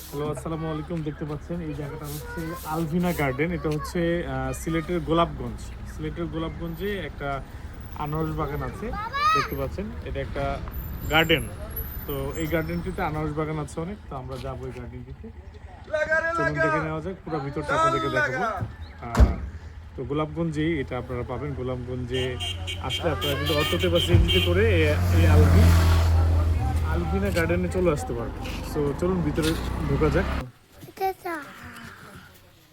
Hello, আসসালামু আলাইকুম। দেখতে পাচ্ছেন এই জায়গাটা হচ্ছে আলভিনা গার্ডেন। এটা হচ্ছে সিলেটের গোলাপগঞ্জ। সিলেটের গোলাপগঞ্জে একটা আনারস বাগান আছে, দেখতে পাচ্ছেন। এটা একটা গার্ডেন। তো এই গার্ডেনটিতে আনারস বাগান আছে অনেক। তো আমরা যাবো এই গার্ডেনটিতে, চলুন দেখে নেওয়া যাক। পুরো ভিতরটা আপনাদেরকে দেখাবো। তো গোলাপগঞ্জেই এটা আপনারা পাবেন। গোলাপগঞ্জে আসলে আপনারা কিন্তু অটোতে বা সিএনজিতে করে এই আলভিনা গার্ডেনে চলে আসতে পারবেন। সো চলুন ভিতরে ঢোকা যাক।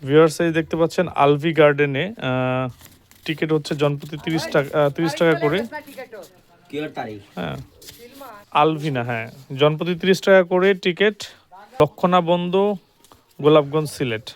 ভিউয়ার্স, এই দেখতে পাচ্ছেন আলভি গার্ডেনে টিকিট হচ্ছে জনপ্রতি 30 টাকা করে। হ্যাঁ, আলভিনা, হ্যাঁ, জনপ্রতি 30 টাকা করে টিকিট। লক্ষণাবন্ধ, গোলাপগঞ্জ, সিলেট।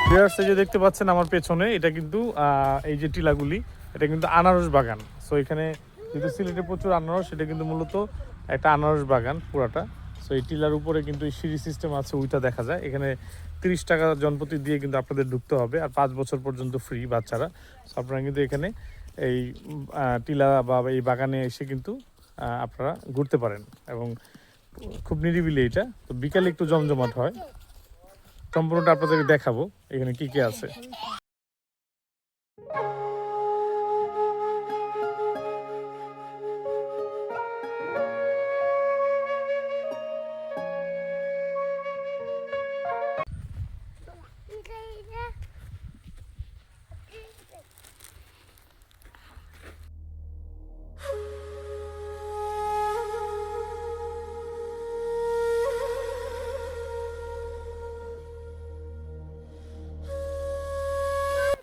ভিউয়ার্স, এই যে দেখতে পাচ্ছেন আমার পেছনে, এটা কিন্তু এই যে টিলাগুলি, এটা কিন্তু আনারস বাগান। সো এখানে কিন্তু সিলেটে প্রচুর আনারস, এটা কিন্তু মূলত একটা আনারস বাগান পুরাটা। সো এই টিলার উপরে কিন্তু এই সিঁড়ি সিস্টেম আছে, ওইটা দেখা যায়। এখানে 30 টাকা জনপ্রতি দিয়ে কিন্তু আপনাদের ঢুকতে হবে, আর 5 বছর পর্যন্ত ফ্রি বাচ্চারা। সো আপনারা কিন্তু এখানে এই টিলা বা এই বাগানে এসে কিন্তু আপনারা ঘুরতে পারেন, এবং খুব নিরিবিলি এটা। তো বিকালে একটু জমজমাট হয়। সম্পূর্ণটা আপনাদেরকে দেখাবো এখানে কি কি আছে।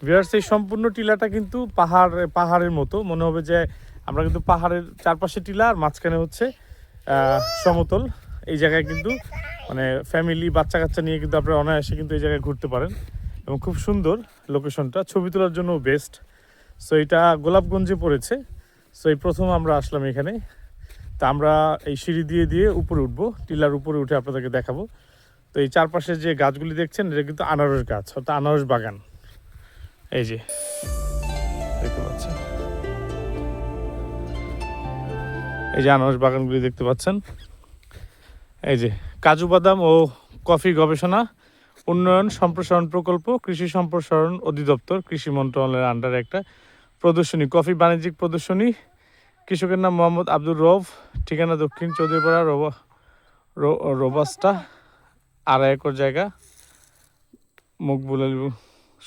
ভিউয়ার্স, এই সম্পূর্ণ টিলাটা কিন্তু পাহাড়ের মতো মনে হবে, যে আমরা কিন্তু পাহাড়ের চারপাশে টিলা, আর মাঝখানে হচ্ছে সমতল। এই জায়গায় কিন্তু মানে ফ্যামিলি বাচ্চা কাচ্চা নিয়ে কিন্তু আপনারা অনায়াসে কিন্তু এই জায়গায় ঘুরতে পারেন, এবং খুব সুন্দর লোকেশনটা, ছবি তোলার জন্য বেস্ট। সো এটা গোলাপগঞ্জে পড়েছে। সো এই প্রথম আমরা আসলাম এখানে। তা আমরা এই সিঁড়ি দিয়ে দিয়ে উপরে উঠবো, টিলার উপরে উঠে আপনাদেরকে দেখাবো। তো এই চারপাশে যে গাছগুলি দেখছেন, এটা কিন্তু আনারস গাছ, অর্থাৎ আনারস বাগান। এই যে দেখতে পাচ্ছেন, এই যে আনারস বাগানগুলি দেখতে পাচ্ছেন। এই যে কাজু বাদাম ও কফি গবেষণা উন্নয়ন সম্প্রসারণ প্রকল্প, কৃষি সম্প্রসারণ অধিদপ্তর, কৃষি মন্ত্রণালয়ের আন্ডারে একটা প্রদর্শনী, কফি বাণিজ্যিক প্রদর্শনী। কৃষকের নাম মোহাম্মদ আব্দুর রৌফ, ঠিকানা দক্ষিণ চৌধুরীপাড়া, রোবাস্টা, 2.5 একর জায়গা, মকবুল আলী।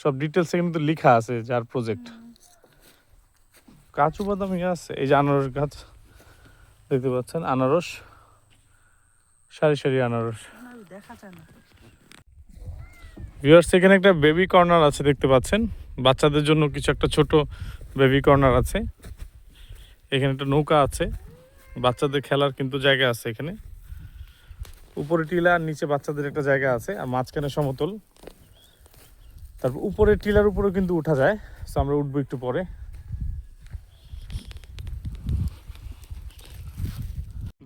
সব ডিটেলস কিন্তু লেখা আছে যার প্রজেক্ট। কাজু বাদাম আছে। এই যে আনারস গাছ দেখতে পাচ্ছেন, আনারস, সারি সারি আনারস। ভিউয়ার্স, এখানে একটা বেবি কর্নার আছে, দেখতে পাচ্ছেন। বাচ্চাদের জন্য কিছু একটা ছোট বেবি কর্নার আছে। এখানে একটা নৌকা আছে, বাচ্চাদের খেলার কিন্তু জায়গা আছে এখানে। উপরে টিলা, আর নিচে বাচ্চাদের একটা জায়গা আছে, আর মাঝখানে সমতল। তারপর উপরে টিলার উপরেও কিন্তু উঠা যায়। সো আমরা উঠবো একটু পরে।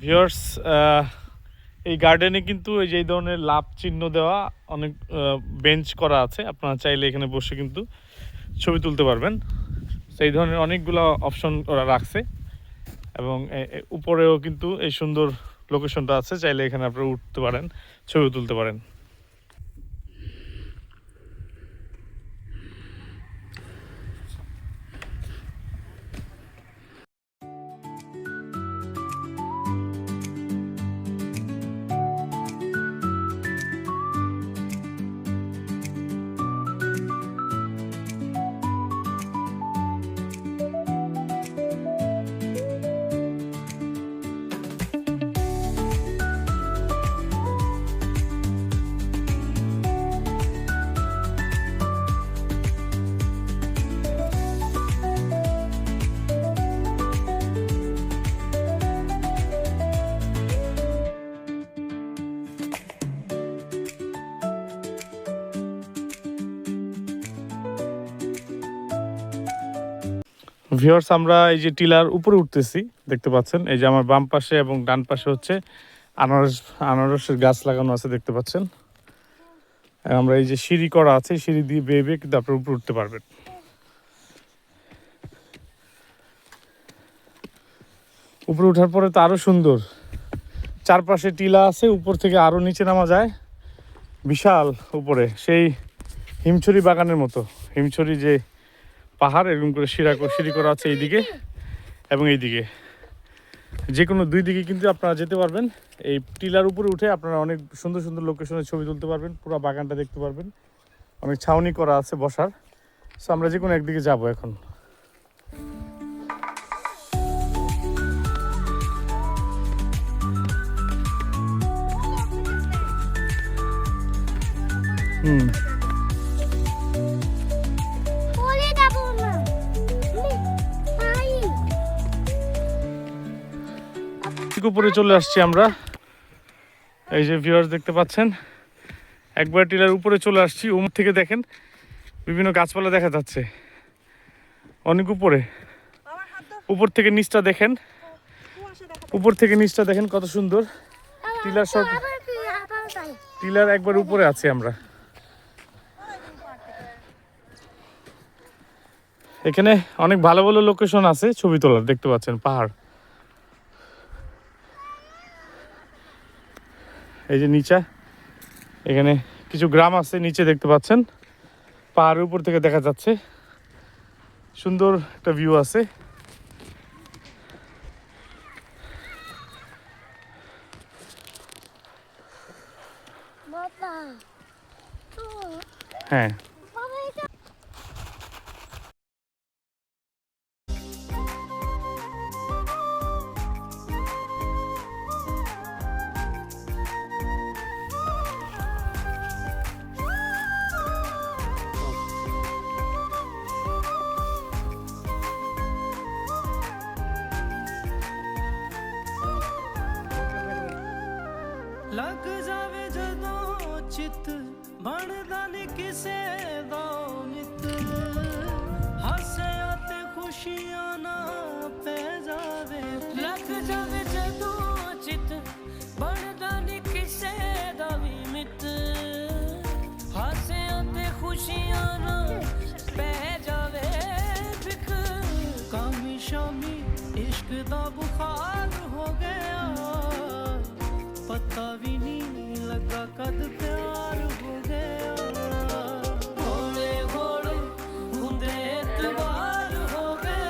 ভিউয়ার্স, এই গার্ডেনে কিন্তু এই যে এই ধরনের লাভ চিহ্ন দেওয়া অনেক বেঞ্চ করা আছে, আপনারা চাইলে এখানে বসে কিন্তু ছবি তুলতে পারবেন। সেই ধরনের অনেকগুলো অপশন ওরা রাখছে, এবং উপরেও কিন্তু এই সুন্দর লোকেশনটা আছে, চাইলে এখানে আপনারা উঠতে পারেন, ছবি তুলতে পারেন। ভিউয়ার্স, আমরা এই যে টিলার উপরে উঠতেছি, দেখতে পাচ্ছেন এই যে আমার বাম পাশে এবং ডান পাশে হচ্ছে আনারসের গাছ লাগানো আছে, দেখতে পাচ্ছেন। আমরা এই যে সিঁড়ি করা আছে, সিঁড়ি দিয়ে বেয়ে বেয়ে কিন্তু আপনার উপরে উঠতে পারবেন। উপরে ওঠার পরে তো আরো সুন্দর, চারপাশে টিলা আছে, উপর থেকে আরো নিচে নামা যায় বিশাল উপরে, সেই হিমছড়ি বাগানের মতো। হিমছড়ি যে পাহাড়, এরকম করে সিঁড়ি করা আছে এইদিকে এবং এইদিকে, যে কোনো দুই দিকে কিন্তু আপনারা যেতে পারবেন। এই টিলার উপরে উঠে আপনারা অনেক সুন্দর সুন্দর লোকেশনে ছবি তুলতে পারবেন, পুরো বাগানটা দেখতে পারবেন। অনেক ছাউনি করা আছে বসার। সো আমরা যে কোনো একদিকে যাব এখন। উপরে চলে আসছি আমরা। এই যে ভিউয়ার্স দেখতে পাচ্ছেন, একবার টিলার উপরে চলে আসছি। উপর থেকে দেখেন বিভিন্ন গাছপালা দেখা যাচ্ছে অনেক উপরে। উপর থেকে নিচটা দেখেন, উপর থেকে নিচটা দেখেন কত সুন্দর। টিলার একবার উপরে আছি আমরা। এখানে অনেক ভালো ভালো লোকেশন আছে ছবি তোলার, দেখতে পাচ্ছেন পাহাড়। এই যে নিচে এখানে কিছু গ্রাম আছে, নিচে দেখতে পাচ্ছেন পাহাড়ের উপর থেকে দেখা যাচ্ছে, সুন্দর একটা ভিউ আছে। হ্যাঁ, लग जावे जदों चित बनदा नी किसे दा मित हासियां ते खुशियां ना पै जावे लग जावे जदों चित बनदा नी किसे दा भी मित हासियां ते खुशियां ना पै जावे फिक कामी शामी इश्क दा बुखार हो गया पता भी नहीं लगा कद प्यार हो गया घोड़े घोड़े घूमते एतबार हो गया।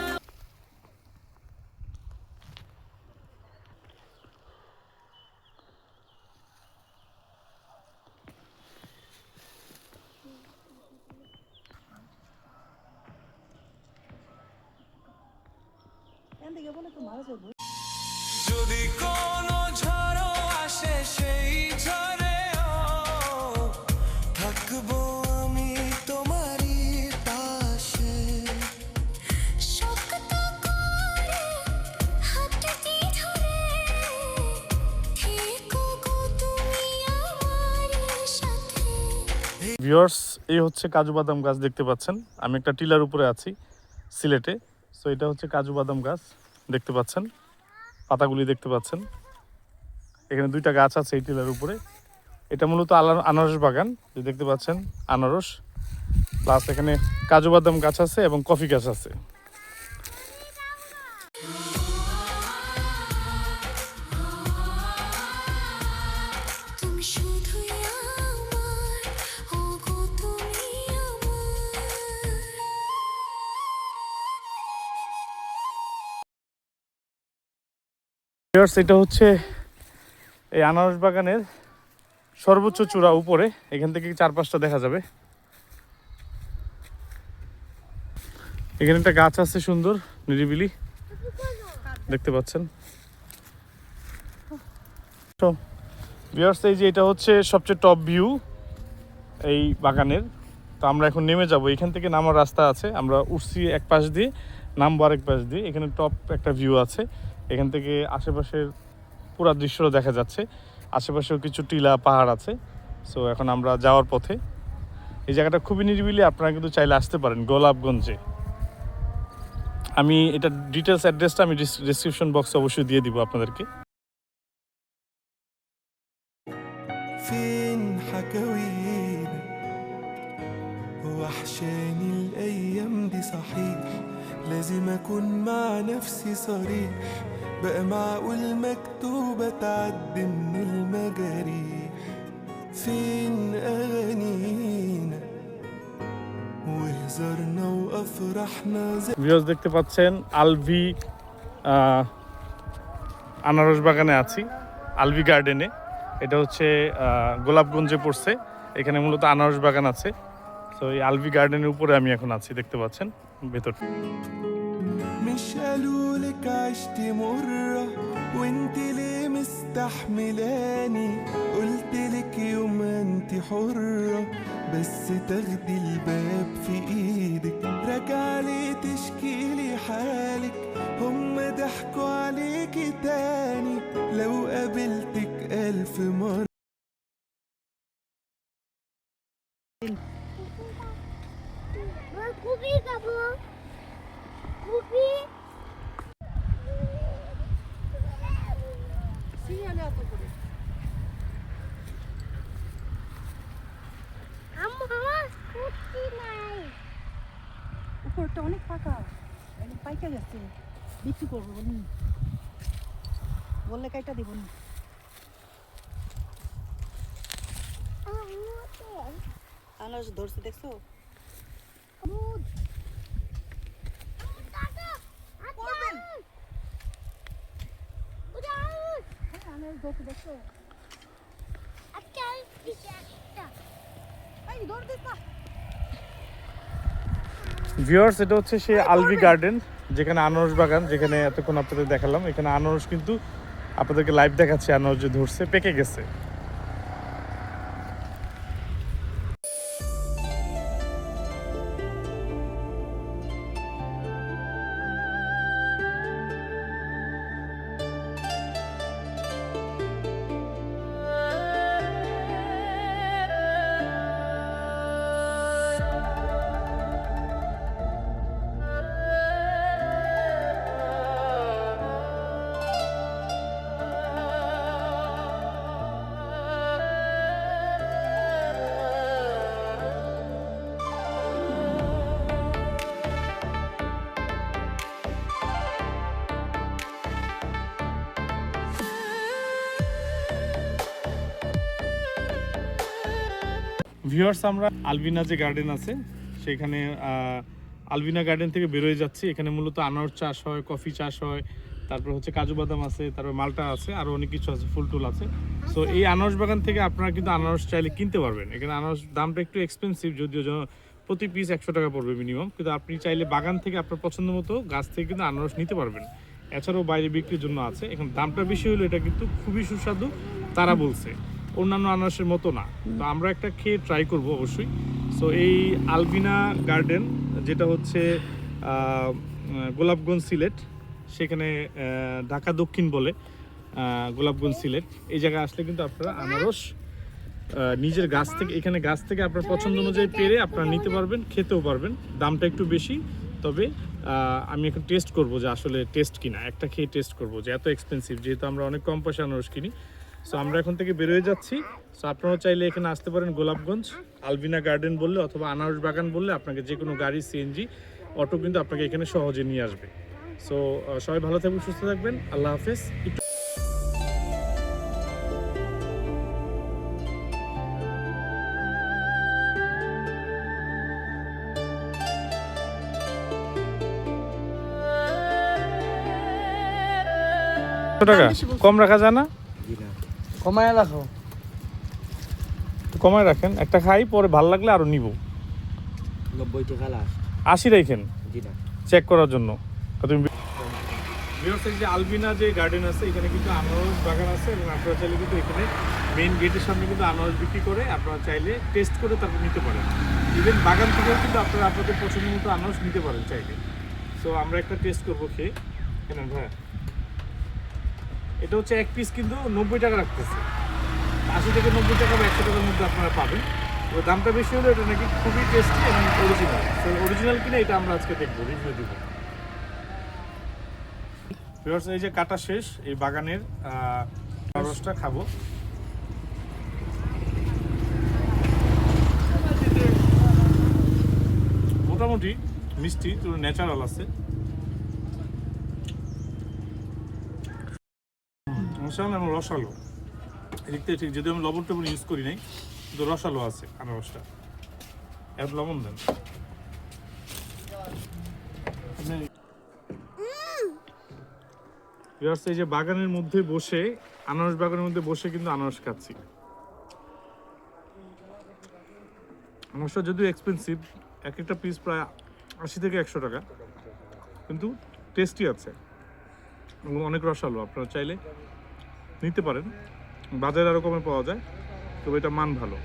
যদি কোনো ঝড়ো আসে সেই ঝড়েও থাকবো আমি তোমারই পাশে শক্ত করে হাতটি ধরে থেকো গো তুমি আমার সাথে। ভিউয়ার্স, এই হচ্ছে কাজু বাদাম গাছ, দেখতে পাচ্ছেন। আমি একটা টিলার উপরে আছি সিলেটে। সো এটা হচ্ছে কাজু বাদাম গাছ, দেখতে পাচ্ছেন পাতাগুলি, দেখতে পাচ্ছেন এখানে দুইটা গাছ আছে এই টিলার উপরে। এটা মূলত আনারস বাগান, যে দেখতে পাচ্ছেন আনারস, প্লাস এখানে কাজু বাদাম গাছ আছে এবং কফি গাছ আছে। তুমি শুধুই আমার ওগো তুমি আমার। ভিউয়ার্স, এটা হচ্ছে এই আনারস বাগানের সর্বোচ্চ চূড়া উপরে, এখান থেকে 4-5টা দেখা যাবে। এখানে একটা গাছ আছে সুন্দর নিরিবিলি, দেখতে পাচ্ছেন। তো ভিউয়ার্স, এই যে এটা হচ্ছে সবচেয়ে টপ ভিউ এই বাগানের। তো আমরা এখন নেমে যাব, এখান থেকে নামার রাস্তা আছে, আমরা উঠছি এক পাশ দিয়ে, নামবো আরেক পাশ দিয়ে। এখানে টপ একটা ভিউ আছে, এখান থেকে আশেপাশের পুরো দৃশ্যটা দেখা যাচ্ছে। আশেপাশেও কিছু টিলা পাহাড় আছে। সো এখন আমরা যাওয়ার পথে। এই জায়গাটা খুবই নিরিবিলি, আপনারা কিন্তু চাইলে আসতে পারেন গোলাপগঞ্জে। আমি এটা ডিটেলস অ্যাড্রেসটা আমি ডিসক্রিপশন বক্সে অবশ্যই দিয়ে দিব আপনাদেরকে। فين حكاوينا وحشاني الأيام دي صحيح لازم أكون مع نفسي صريح بقى معقول مكتوبة تعدي من المجاريح فين أغانينا وهزارنا وأفراحنا زي ভিউয়ার্স দেখতে পাচ্ছেন আলভি আনারস বাগানে আছি, আলভি গার্ডেনে। এটা হচ্ছে গোলাপগঞ্জে পড়ছে, এখানে মূলত আনারস বাগান আছে। তো এই আলভি গার্ডেনের উপরে আমি এখন আছি, দেখতে পাচ্ছেন ভেতর। مش قالولك عشت مرة وانت ليه مستحملاني قلتلك يوم انت حرة بس تاخدي الباب في ايدك راجعلي تشكيلي حالك هم ضحكوا عليكي تاني لو قابلتك 1000 مرة 고기 가보. 고기. আম্মা কুচি নাই। উপরটা অনেক ফাঁকা, পাইকা যাচ্ছে, বিক্রি করবো বলি, বললে কাইটা দিব না। আনারস ধরছে দেখছো? করবেন। আনারস ধরছে দেখছো? এই ধর দিস না। ভিউয়ার্স এটা হচ্ছে সেই আলভি গার্ডেন, যেখানে আনারস বাগান, যেখানে এতক্ষণ আপনাদের দেখালাম। এখানে আনারস কিন্তু আপনাদেরকে লাইভ দেখাচ্ছে, আনারস যে ধরছে পেকে গেছে। ভিউয়ার্স আমরা আলবিনা যে গার্ডেন আছে সেখানে আলবিনা গার্ডেন থেকে বেরোয় যাচ্ছি। এখানে মূলত আনারস চাষ হয়, কফি চাষ হয়, তারপর হচ্ছে কাজু বাদাম আছে, তারপর মালটা আছে, আরও অনেক কিছু আছে, ফুল টুল আছে। সো এই আনারস বাগান থেকে আপনারা কিন্তু আনারস চাইলে কিনতে পারবেন। এখানে আনারস দামটা একটু এক্সপেন্সিভ, যদিও প্রতি পিস 100 টাকা পড়বে মিনিমাম, কিন্তু আপনি চাইলে বাগান থেকে আপনার পছন্দ মতো গাছ থেকে কিন্তু আনারস নিতে পারবেন। এছাড়াও বাইরে বিক্রির জন্য আছে। এখন দামটা বেশি হলো, এটা কিন্তু খুবই সুস্বাদু তারা বলছে, অন্যান্য আনারসের মতো না। তো আমরা একটা খেয়ে ট্রাই করব অবশ্যই। সো এই আলবিনা গার্ডেন, যেটা হচ্ছে গোলাপগঞ্জ সিলেট, সেখানে ঢাকা দক্ষিণ বলে গোলাপগঞ্জ সিলেট, এই জায়গায় আসলে কিন্তু আপনারা আনারস নিজের গাছ থেকে, এখানে গাছ থেকে আপনার পছন্দ অনুযায়ী পেরে আপনারা নিতে পারবেন, খেতেও পারবেন। দামটা একটু বেশি, তবে আমি এখন টেস্ট করব যে আসলে টেস্ট কিনা, একটা খেয়ে টেস্ট করব যে এত এক্সপেন্সিভ, যেহেতু আমরা অনেক কম পয়সা আনারস কিনি। সো আমরা এখন থেকে বেরোয় যাচ্ছি। সো আপনারাও চাইলে এখানে আসতে পারেন, গোলাপগঞ্জ আলবিনা গার্ডেন বললে অথবা আনারস বাগান বললে আপনাকে যে কোনো গাড়ি, সিএনজি, অটো কিন্তু আপনাকে এখানে সহজে নিয়ে আসবে। সো সবাই ভালো থাকবেন, সুস্থ থাকবেন, আল্লাহ হাফেজ। টাকা কম রাখা যায় না? কমায় রাখো, কমায় রাখেন, একটা খাই, পরে ভালো লাগলে আরো নিব। 90 টাকা লাস্ট। 80 রাখেন জি না, চেক করার জন্য। তুমি যে আলবিনা যে গার্ডেন আছে, এখানে কিন্তু আনারস বাগান আছে, এবং আপনারা চাইলে কিন্তু এখানে মেইন গেটের সামনে কিন্তু আনারস বিক্রি করে, আপনারা চাইলে টেস্ট করে তারপর নিতে পারেন। ইভেন বাগান থেকেও কিন্তু আপনারা আপনাদের পছন্দ মতো আনারস নিতে পারেন চাইলে। সো আমরা একটা টেস্ট করবো খেয়ে। কেন ভাইয়া, এটা হচ্ছে এক পিস কিন্তু 90 টাকা রাখতেছে। 80 থেকে 90 টাকা বা 100 টাকার মধ্যে আপনারা পাবেন। তো দামটা বেশি হলে এটা নাকি খুবই টেস্টি এবং অরিজিনাল। সো অরিজিনাল কিনা এটা আমরা আজকে দেখবো, রিভিউ দিব। ভিউয়ার্স এই যে কাটা শেষ এই বাগানের রসটা খাবো। মোটামুটি মিষ্টি তো ন্যাচারাল আছে। এবং রসালো এদিক থেকে ঠিক, যদি আমি লবণ টবণ ইউজ করি নাই কিন্তু রসালো আছে আনারসটা। এত লবণ দেন। এই যে বাগানের মধ্যে বসে আনারস বাগানের মধ্যে বসে কিন্তু আনারস খাচ্ছি। আনারসটা যদিও এক্সপেন্সিভ, এক একটা পিস প্রায় 80 থেকে 100 টাকা, কিন্তু টেস্টি আছে এবং অনেক রসালো। আপনারা চাইলে নিতে পারেন, বাজারে আরও কমে পাওয়া যায়, তবে এটা মান ভালো।